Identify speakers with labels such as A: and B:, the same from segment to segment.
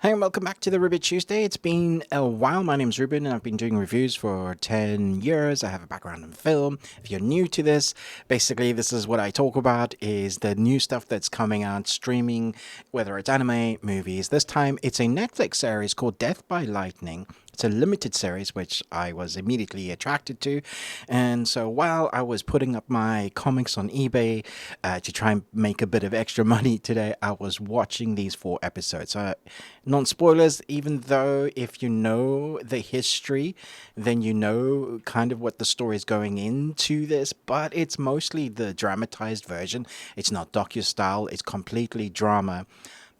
A: Hey, and welcome back to the Ruby Tuesday. It's been a while. My name's Ruben, and I've been doing reviews for 10 years. I have a background in film. If you're new to this, basically this is what I talk about, is the new stuff that's coming out, streaming, whether it's anime, movies. This time, it's a Netflix series called Death by Lightning. It's a limited series, which I was immediately attracted to. And so while I was putting up my comics on eBay to try and make a bit of extra money today, I was watching these 4 episodes. Non-spoilers, even though if you know the history, then you know kind of what the story is going into this, but it's mostly the dramatized version. It's not docu-style, it's completely drama,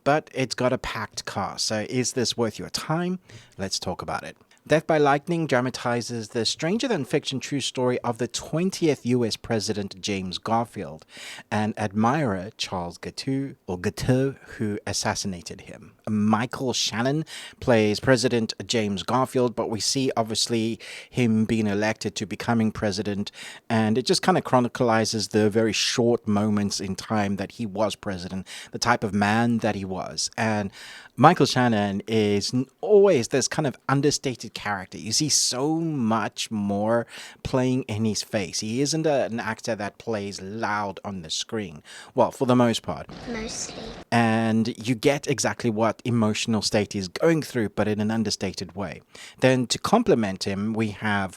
A: but it's got a packed cast. So is this worth your time? Let's talk about it. Death by Lightning dramatizes the stranger-than-fiction true story of the 20th U.S. President James Garfield and admirer Charles Gateau, who assassinated him. Michael Shannon plays President James Garfield, but we see obviously him being elected to becoming president, and it just kind of chronicles the very short moments in time that he was president, the type of man that he was. And Michael Shannon is always this kind of understated character. You see so much more playing in his face. He isn't an actor that plays loud on the screen. Well, for the most part.
B: Mostly.
A: And you get exactly what emotional state he's going through, but in an understated way. Then to complement him, we have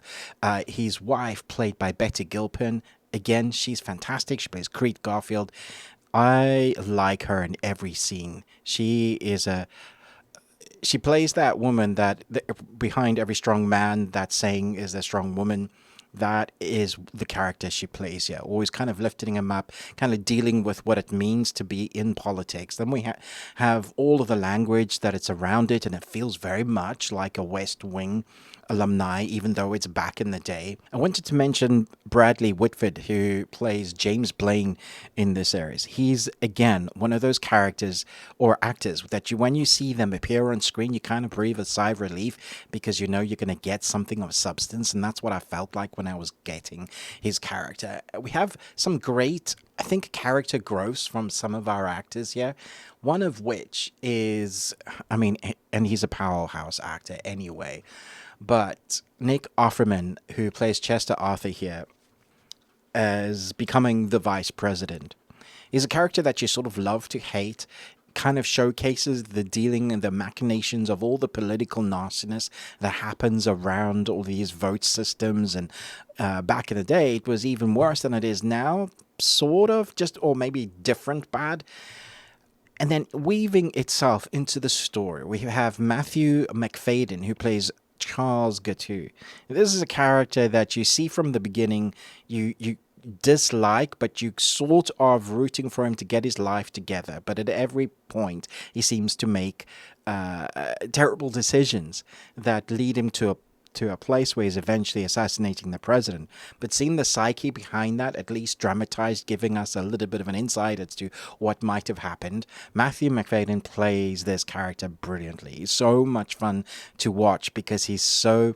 A: his wife, played by Gilpin. Again, she's fantastic. She plays Crete Garfield. I like her in every scene. She plays that woman that behind every strong man, that saying is a strong woman. That is the character she plays here. Always kind of lifting him up, kind of dealing with what it means to be in politics. Then we have all of the language that it's around it, and it feels very much like a West Wing alumni, even though it's back in the day. I wanted to mention Bradley Whitford, who plays James Blaine in this series. He's, again, one of those characters or actors that when you see them appear on screen, you kind of breathe a sigh of relief because you know you're going to get something of substance, and that's what I felt like when I was getting his character. We have some great, I think, character growths from some of our actors here. One of which is, and he's a powerhouse actor anyway, but Nick Offerman, who plays Chester Arthur here, as becoming the vice president, is a character that you sort of love to hate. Kind of showcases the dealing and the machinations of all the political nastiness that happens around all these vote systems. And back in the day, it was even worse than it is now, sort of, just, or maybe different bad. And then weaving itself into the story, we have Matthew Macfadyen, who plays Charles Gateau. This is a character that you see from the beginning, you dislike, but you sort of rooting for him to get his life together. But at every point, he seems to make terrible decisions that lead him to a place where he's eventually assassinating the president. But seeing the psyche behind that, at least dramatized, giving us a little bit of an insight as to what might have happened. Matthew Macfadyen plays this character brilliantly. He's so much fun to watch because he's so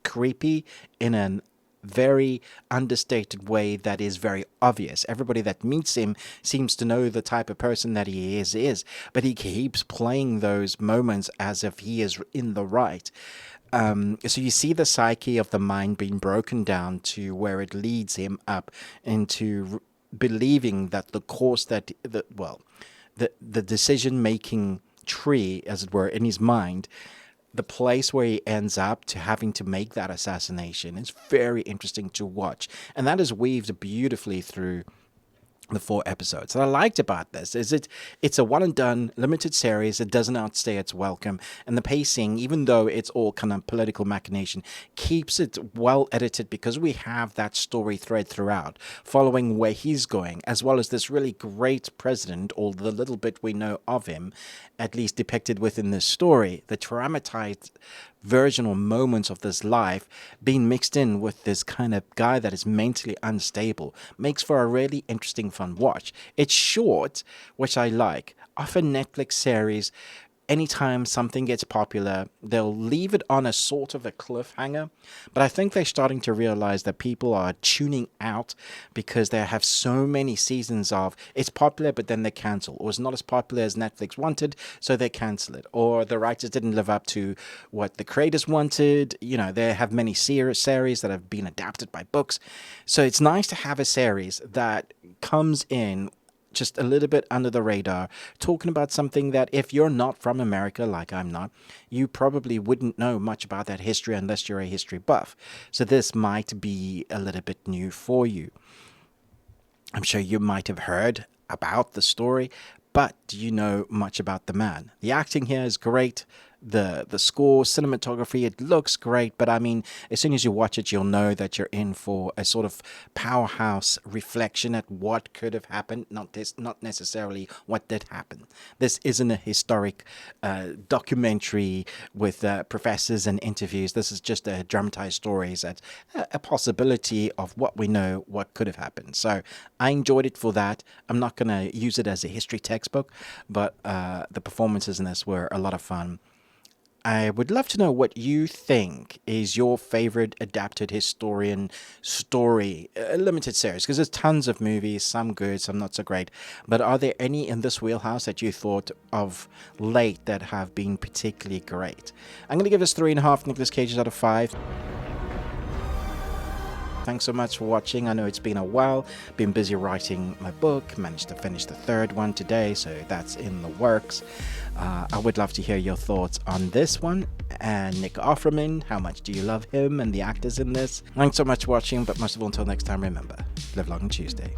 A: creepy in an very understated way that is very obvious. Everybody that meets him seems to know the type of person that he is, but he keeps playing those moments as if he is in the right. So you see the psyche of the mind being broken down to where it leads him up into believing that the course that the decision-making tree, as it were, in his mind, the place where he ends up to having to make that assassination is very interesting to watch. And that is weaved beautifully through the 4 episodes. And I liked about this is it's a one and done limited series. It doesn't outstay its welcome, and the pacing, even though it's all kind of political machination, keeps it well edited because we have that story thread throughout, following where he's going, as well as this really great president, or the little bit we know of him, at least depicted within this story, the traumatized version or moments of this life being mixed in with this kind of guy that is mentally unstable, makes for a really interesting, fun watch. It's short, which I like. Often Netflix series anytime something gets popular, they'll leave it on a sort of a cliffhanger. But I think they're starting to realize that people are tuning out because they have so many seasons of it's popular, but then they cancel, or it's not as popular as Netflix wanted, so they cancel it, or the writers didn't live up to what the creators wanted. You know, they have many series that have been adapted by books. So it's nice to have a series that comes in just a little bit under the radar, talking about something that if you're not from America, like I'm not, you probably wouldn't know much about that history unless you're a history buff. So this might be a little bit new for you. I'm sure you might have heard about the story, but do you know much about the man? The acting here is great. The score, cinematography, it looks great, but I mean, as soon as you watch it, you'll know that you're in for a sort of powerhouse reflection at what could have happened, not necessarily what did happen. This isn't a historic documentary with professors and interviews. This is just a dramatized stories at a possibility of what we know, what could have happened. So I enjoyed it for that. I'm not going to use it as a history textbook, but the performances in this were a lot of fun. I would love to know what you think is your favorite adapted historian story, limited series, because there's tons of movies, some good, some not so great. But are there any in this wheelhouse that you thought of late that have been particularly great? I'm going to give this 3.5 Nicolas Cages out of 5. Thanks so much for watching. I know it's been a while. Been busy writing my book. Managed to finish the third one today, so that's in the works. I would love to hear your thoughts on this one. And Nick Offerman, how much do you love him and the actors in this? Thanks so much for watching, but most of all, until next time, remember, live long and Tuesday.